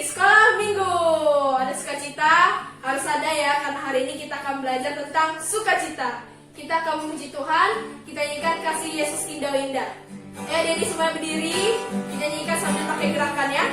sekolah minggu. Ada sukacita, harus ada ya, karena hari ini kita akan belajar tentang sukacita. Kita akan memuji Tuhan, kita nyanyikan kasih Yesus indah-indah. Jadi semua berdiri, kita nyanyikan sambil pakai gerakan ya.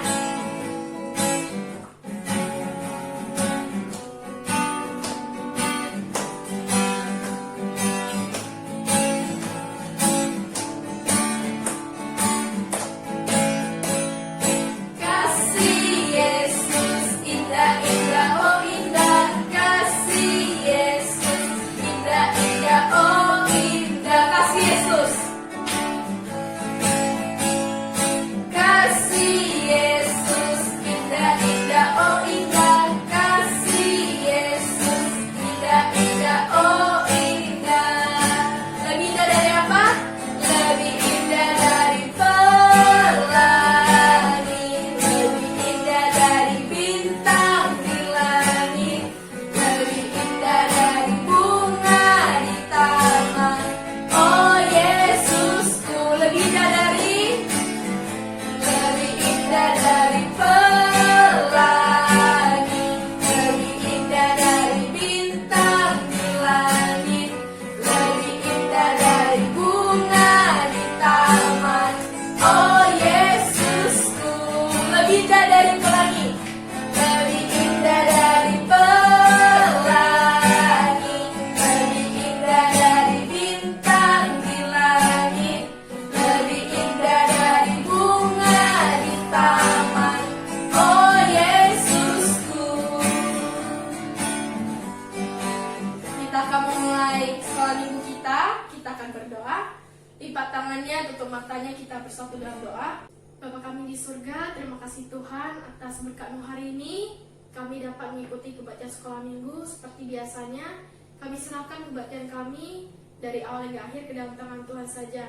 Lipat tangannya, tutup matanya, kita bersatu dalam doa. Bapa kami di surga, terima kasih Tuhan atas berkat-Mu hari ini. Kami dapat mengikuti kebaktian sekolah minggu seperti biasanya. Kami serahkan kebaktian kami dari awal hingga akhir ke dalam tangan Tuhan saja.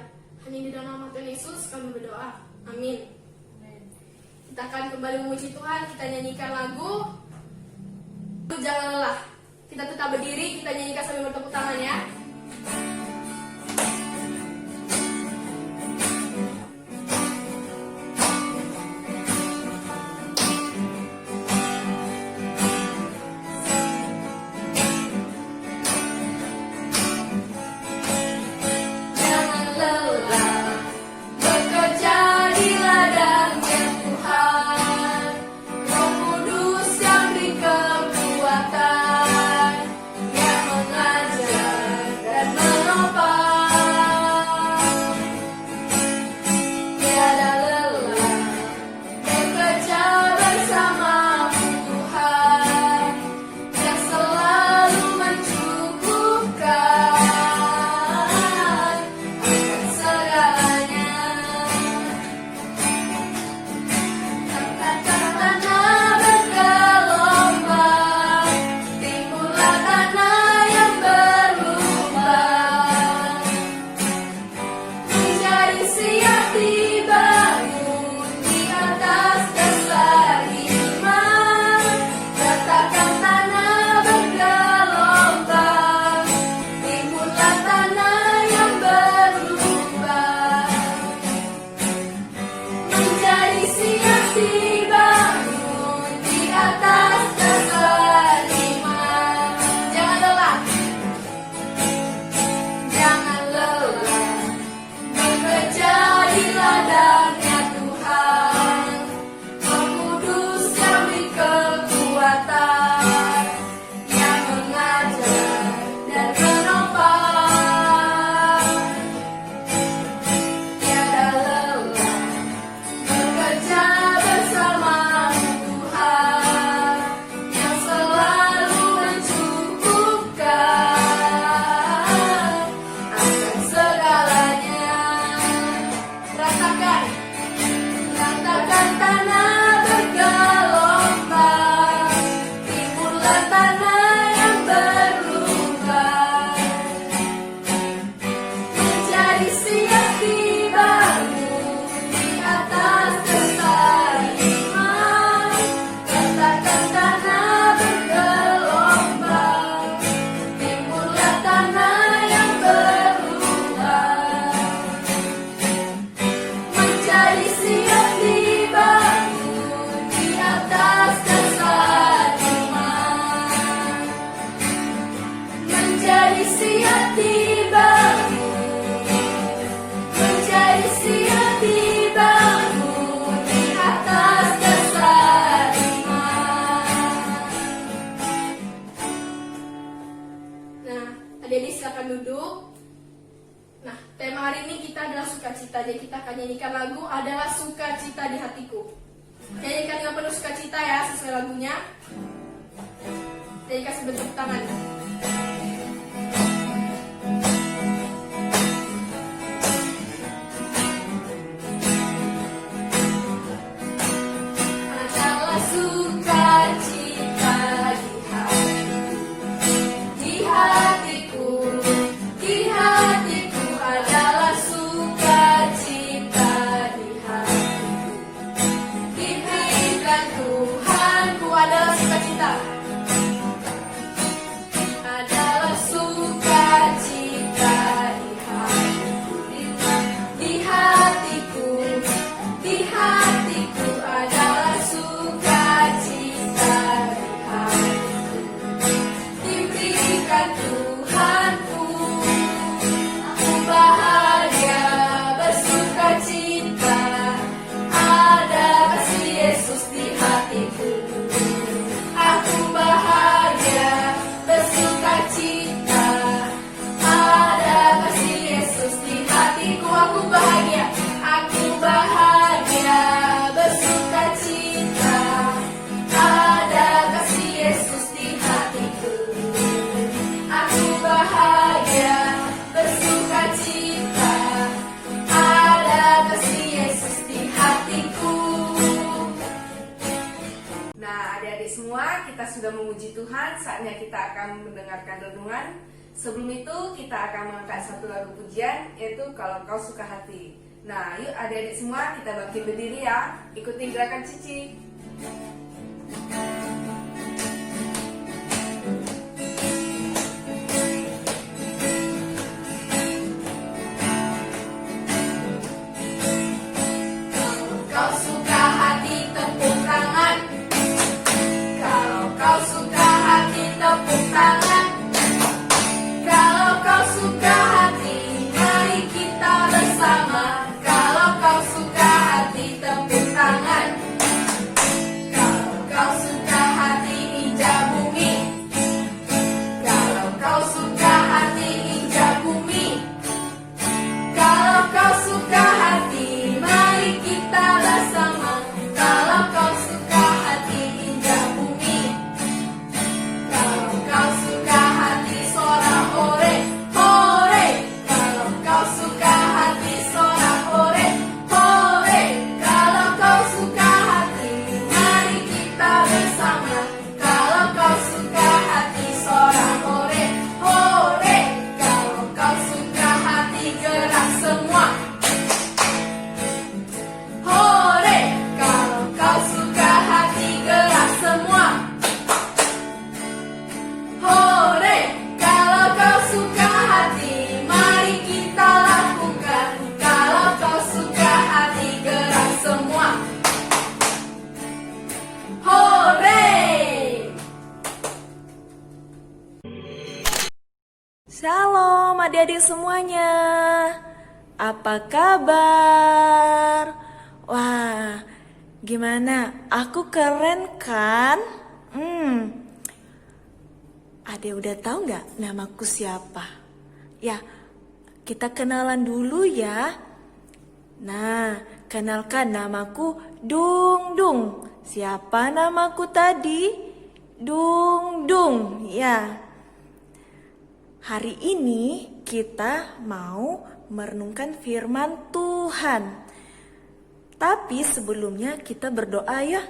Hanya di dalam nama Tuhan Yesus kami berdoa. Amin. Kita akan kembali memuji Tuhan, kita nyanyikan lagu Jangan Lelah. Kita tetap berdiri, kita nyanyikan sambil bertepuk tangan ya. Kekuatan yang mengajar tiba-tibamu menjadi tiba-tibamu di atas dasar iman. Nah, adik-adik silakan duduk. Nah, tema hari ini kita adalah sukacita. Jadi kita akan nyanyikan lagu adalah sukacita di hatiku. Nyanyikan dengan penuh sukacita ya, sesuai lagunya. Jadi kasih bentuk tangan. Adalah sukacita di hatiku, di hatiku adalah sukacita di hatiku. Diberikan Tuhanku adalah sukacita. Adalah sukacita di hatiku, di hatiku, di hatiku adalah sukacita di hatiku. Diberikan Tuhanku, aku bahagia bersukacita. Ada kasih Yesus di hatiku. Aku bahagia bersukacita. Ada kasih Yesus di hatiku. Aku bahagia. Aku bahagia bersukacita. Ada kasih Yesus di hatiku. Aku bahagia bersukacita. Ada kasih Yesus di hatiku. Nah, adik-adik semua, kita sudah memuji Tuhan. Saatnya kita akan mendengarkan renungan. Sebelum itu, kita akan mengangkat satu lagu pujian, yaitu Kalau Kau Suka Hati. Nah, yuk adik-adik semua, kita bangkit berdiri ya. Ikuti gerakan Cici. Kalau kau suka hati, tepuk tangan. Kalau kau suka hati, tepuk tangan. Kalau kau suka hati, mari kita bersama. Kalau kau suka hati, tepuk tangan. Kalau kau suka hati, injak bumi. Kalau kau suka hati, injak bumi. Kalau kau suka hati, mari kita bersama. Kalau kau suka hati, injak bumi. Kalau kau suka hati, sorak hore, hore. Kalau kau suka hati, sorak hore, hore. Kalau kau suka hati, mari kita bersama. Kalau kau suka hati, sorak hore, hore. Kalau kau suka hati, gerak semua. Hore, kalau kau suka hati, gerak semua. Hore, kalau kau suka hati, mari kita lakukan. Kalau kau suka hati, gerak semua. Hore! Shalom adik-adik semuanya. Apa kabar? Wah, gimana? Aku keren kan? Adek udah tahu nggak namaku siapa? Ya, kita kenalan dulu ya. Nah, kenalkan namaku Dung Dung. Siapa namaku tadi? Dung Dung, ya. Hari ini kita mau merenungkan firman Tuhan. Tapi sebelumnya kita berdoa ya.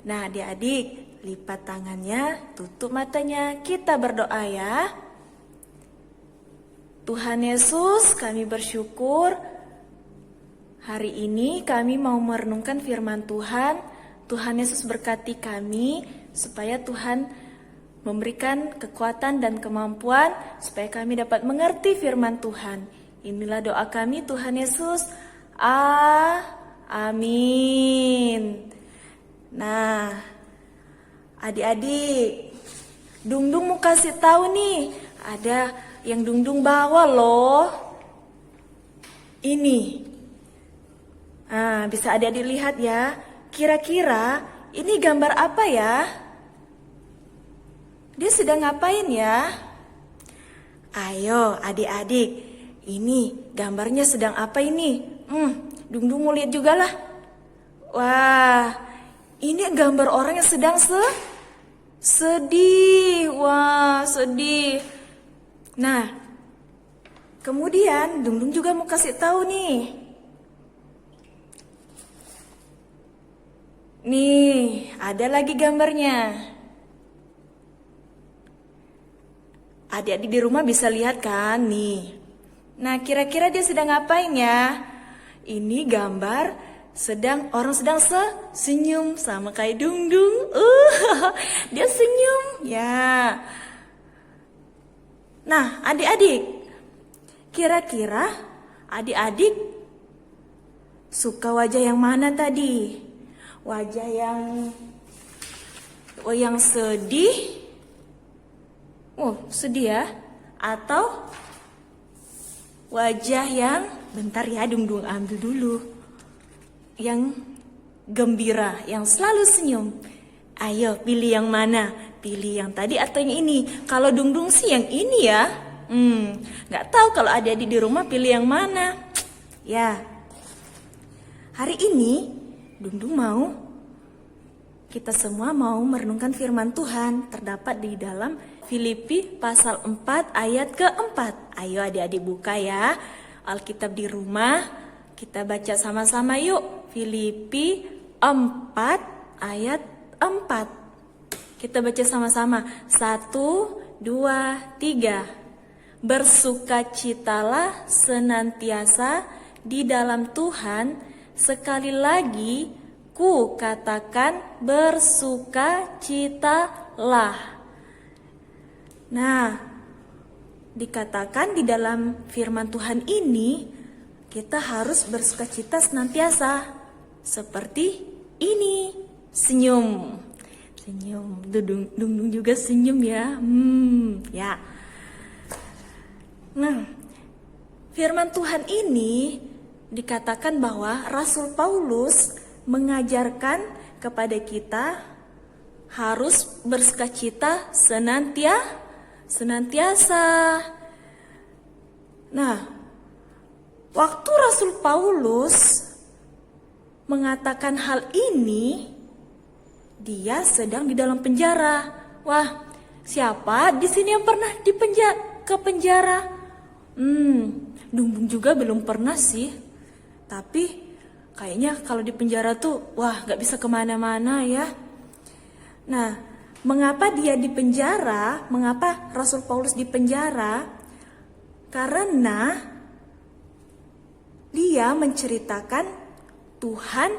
Nah, adik-adik, lipat tangannya, tutup matanya, kita berdoa ya. Tuhan Yesus, kami bersyukur hari ini kami mau merenungkan firman Tuhan. Tuhan Yesus berkati kami supaya Tuhan memberikan kekuatan dan kemampuan supaya kami dapat mengerti firman Tuhan. Inilah doa kami Tuhan Yesus. Amin. Nah, adik-adik, Dung Dung mau kasih tahu nih, ada yang Dung bawa loh. Ini. Bisa adik-adik lihat ya. Kira-kira ini gambar apa ya? Dia sedang ngapain ya? Ayo adik-adik, ini gambarnya sedang apa ini? Dung mau lihat juga lah. Wah, ini gambar orang yang sedang sedih. Wah, sedih. Nah, kemudian Dung juga mau kasih tahu nih. Nih, ada lagi gambarnya. Adik-adik di rumah bisa lihat kan nih. Nah, kira-kira dia sedang ngapain ya? Ini gambar orang sedang senyum sama kayak Dung. Dia senyum ya. Nah, adik-adik, kira-kira adik-adik suka wajah yang mana tadi? Wajah yang sedih? Sedih ya? Atau wajah yang, bentar ya Dung ambil dulu, yang gembira, yang selalu senyum. Ayo pilih yang mana? Pilih yang tadi atau yang ini? Kalau Dung sih yang ini ya. Nggak tahu kalau adik-adik di rumah pilih yang mana. Ya, hari ini kita semua mau merenungkan firman Tuhan terdapat di dalam Filipi pasal 4 ayat ke-4. Ayo adik-adik buka ya Alkitab di rumah. Kita baca sama-sama yuk. Filipi 4 ayat 4. Kita baca sama-sama. 1, 2, 3. Bersukacitalah senantiasa di dalam Tuhan. Sekali lagi ku katakan bersukacitalah. Nah, dikatakan di dalam firman Tuhan ini kita harus bersukacita senantiasa. Seperti ini, senyum. Senyum, Dung juga senyum ya. Ya. Nah, firman Tuhan ini dikatakan bahwa Rasul Paulus mengajarkan kepada kita harus bersukacita senantiasa. Nah, waktu Rasul Paulus mengatakan hal ini, dia sedang di dalam penjara. Wah, siapa di sini yang pernah ke penjara? Dung juga belum pernah sih. Tapi kayaknya kalau di penjara tuh, gak bisa kemana-mana ya. Nah, mengapa dia di penjara? Mengapa Rasul Paulus di penjara? Karena dia menceritakan Tuhan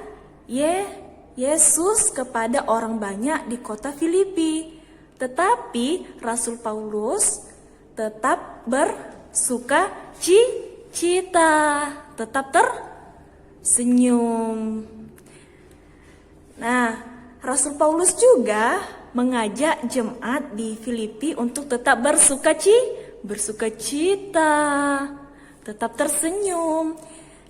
Yesus kepada orang banyak di kota Filipi. Tetapi Rasul Paulus tetap bersukacita, tetap tersenyum. Nah, Rasul Paulus juga mengajak jemaat di Filipi untuk tetap bersukacita, tetap tersenyum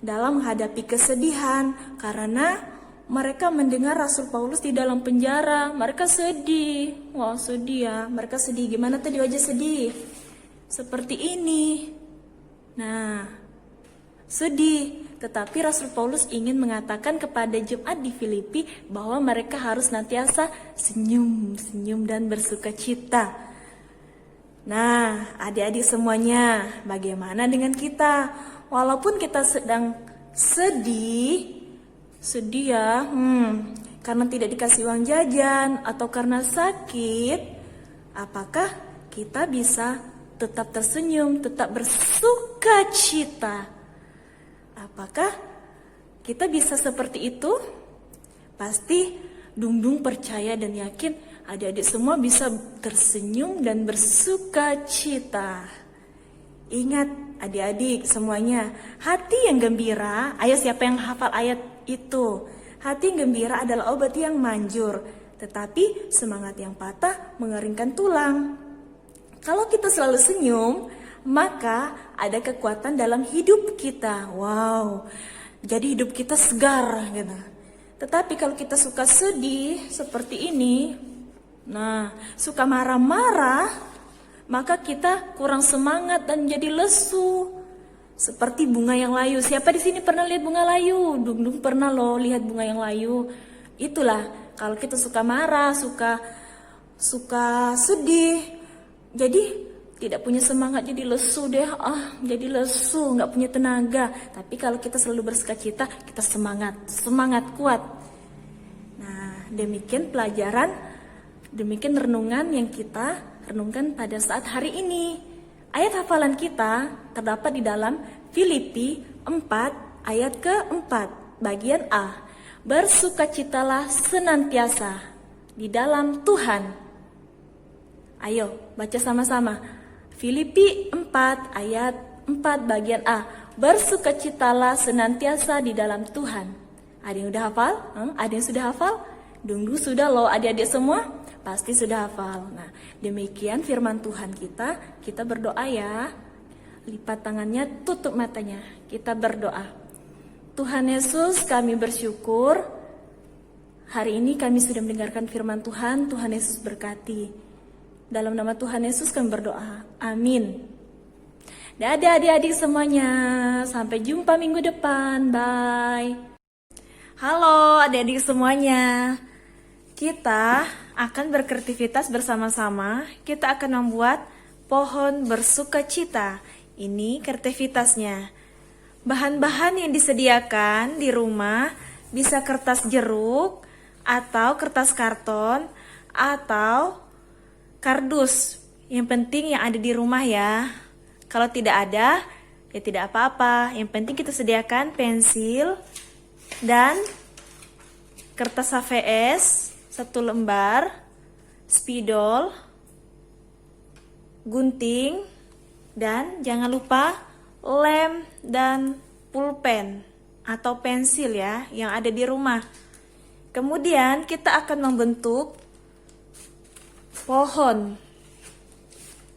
dalam menghadapi kesedihan, karena mereka mendengar Rasul Paulus di dalam penjara. Mereka sedih. Wah, sedih ya. Mereka sedih. Gimana tadi wajah sedih? Seperti ini. Nah, sedih. Tetapi Rasul Paulus ingin mengatakan kepada jemaat di Filipi bahwa mereka harus nantiasa senyum dan bersukacita. Nah, adik-adik semuanya, bagaimana dengan kita? Walaupun kita sedang sedih ya, karena tidak dikasih uang jajan atau karena sakit, apakah kita bisa tetap tersenyum, tetap bersukacita? Apakah kita bisa seperti itu? Pasti Dung percaya dan yakin adik-adik semua bisa tersenyum dan bersukacita. Ingat adik-adik semuanya, hati yang gembira, ayo siapa yang hafal ayat itu? Hati yang gembira adalah obat yang manjur, tetapi semangat yang patah mengeringkan tulang. Kalau kita selalu senyum, maka ada kekuatan dalam hidup kita. Wow, jadi hidup kita segar gitu. Tetapi kalau kita suka sedih seperti ini, nah suka marah-marah, maka kita kurang semangat dan jadi lesu. Seperti bunga yang layu. Siapa di sini pernah lihat bunga layu? Dung pernah loh lihat bunga yang layu. Itulah kalau kita suka marah, suka sedih, jadi tidak punya semangat, jadi lesu deh. Jadi lesu, nggak punya tenaga. Tapi kalau kita selalu bersukacita, kita semangat kuat. Nah, demikian pelajaran, demikian renungan yang kita renungkan pada saat hari ini. Ayat hafalan kita terdapat di dalam Filipi 4 ayat ke-4 bagian A. Bersukacitalah senantiasa di dalam Tuhan. Ayo baca sama-sama. Filipi 4 ayat 4 bagian A. Bersukacitalah senantiasa di dalam Tuhan. Ada yang udah hafal? Ada yang sudah hafal? Dunggu sudah loh adik-adik semua. Pasti sudah hafal. Nah, demikian firman Tuhan kita berdoa ya. Lipat tangannya, tutup matanya. Kita berdoa. Tuhan Yesus, kami bersyukur hari ini kami sudah mendengarkan firman Tuhan. Tuhan Yesus berkati. Dalam nama Tuhan Yesus kami berdoa. Amin. Dadah adik-adik semuanya. Sampai jumpa minggu depan. Bye. Halo adik-adik semuanya. Kita akan berkreativitas bersama-sama. Kita akan membuat pohon bersukacita. Ini kreativitasnya. Bahan-bahan yang disediakan di rumah bisa kertas jeruk atau kertas karton atau kardus. Yang penting yang ada di rumah ya. Kalau tidak ada, ya tidak apa-apa. Yang penting kita sediakan pensil dan kertas HVS 1 lembar, spidol, gunting, dan jangan lupa lem dan pulpen atau pensil ya yang ada di rumah. Kemudian kita akan membentuk pohon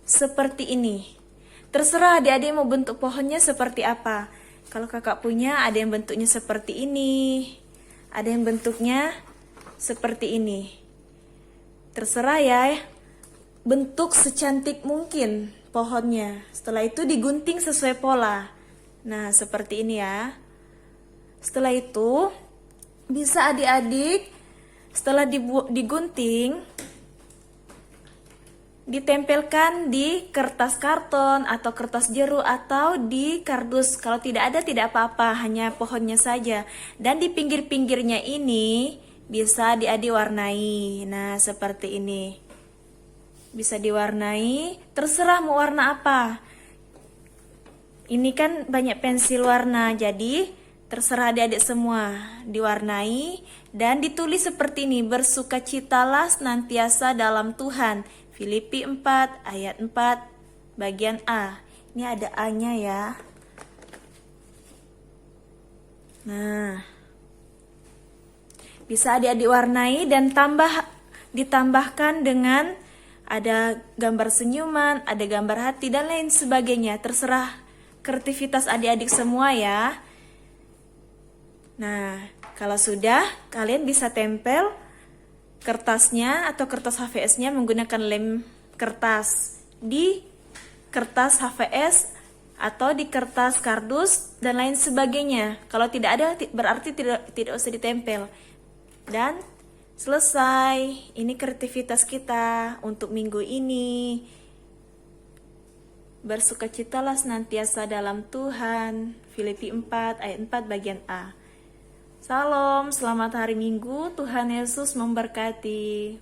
seperti ini. Terserah adik-adik mau bentuk pohonnya seperti apa. Kalau kakak punya ada yang bentuknya seperti ini, ada yang bentuknya seperti ini. Terserah ya, bentuk secantik mungkin pohonnya. Setelah itu digunting sesuai pola. Nah, seperti ini ya. Setelah itu, bisa adik-adik setelah digunting, ditempelkan di kertas karton atau kertas jeruk atau di kardus. Kalau tidak ada tidak apa-apa, hanya pohonnya saja. Dan di pinggir-pinggirnya ini bisa adik-adik warnai. Nah, seperti ini. Bisa diwarnai, terserah mau warna apa. Ini kan banyak pensil warna, jadi terserah adik-adik semua. Diwarnai dan ditulis seperti ini. Bersukacitalah senantiasa dalam Tuhan. Filipi 4 ayat 4 bagian A. Ini ada A-nya ya. Nah, bisa adik-adik warnai dan ditambahkan dengan ada gambar senyuman, ada gambar hati dan lain sebagainya. Terserah kreativitas adik-adik semua ya. Nah, kalau sudah kalian bisa tempel kertasnya atau kertas HVS-nya menggunakan lem kertas di kertas HVS atau di kertas kardus dan lain sebagainya. Kalau tidak ada berarti tidak usah ditempel. Dan selesai. Ini kreativitas kita untuk minggu ini. Bersukacitalah senantiasa dalam Tuhan. Filipi 4 ayat 4 bagian A. Salam, selamat hari Minggu. Tuhan Yesus memberkati.